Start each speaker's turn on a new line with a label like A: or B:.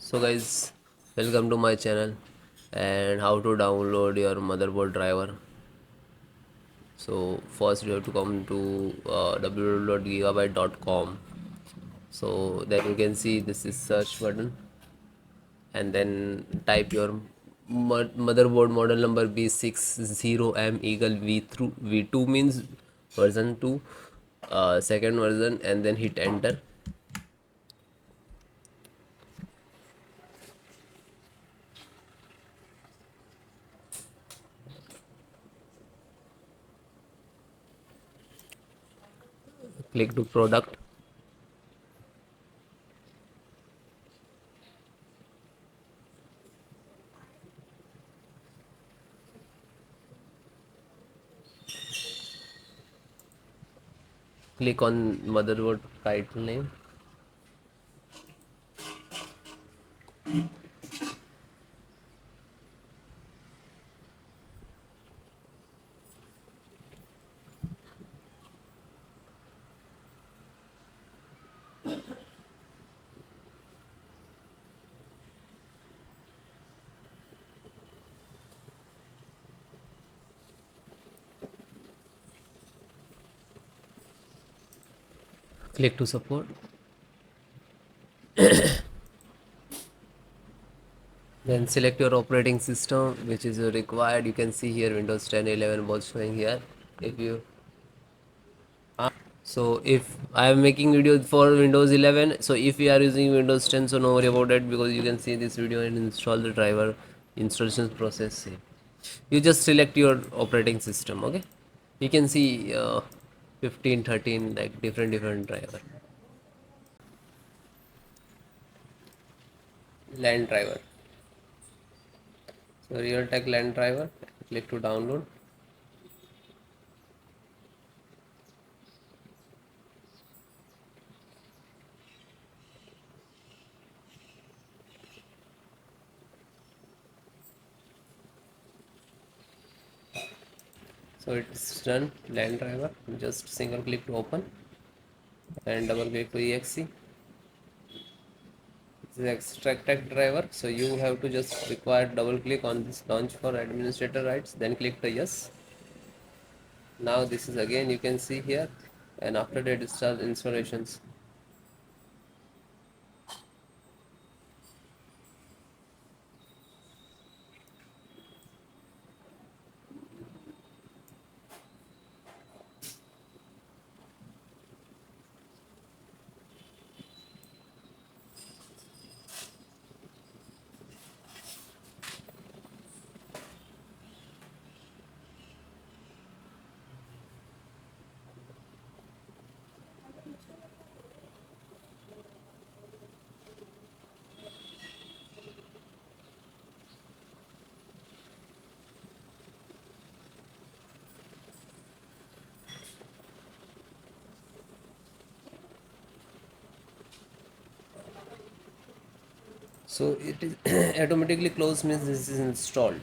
A: So guys, welcome to my channel and how to download your motherboard driver. So first you have to come to www.gigabyte.com. So then you can see this is search button and then type your motherboard model number B60M eagle V2 means version 2, second version, and then hit enter. Click to product. Click on motherboard title name. Click to support. Then select your operating system which is required. You can see here Windows 10, 11 both showing here. If you so if I am making video for Windows 11, so if you are using Windows 10, so no worry about it, because you can see this video and install the driver installation process. You just select your operating system. Okay, you can see 15, 13, like different driver. LAN driver. So Realtek LAN driver. Click to download. So it's done. LAN driver. Just single click to open and double click to exe. This is extract driver. So you have to just require double click on this launch for administrator rights. Then click the yes. Now this is again you can see here, and after that it starts installations. So it is automatically closed means this is installed.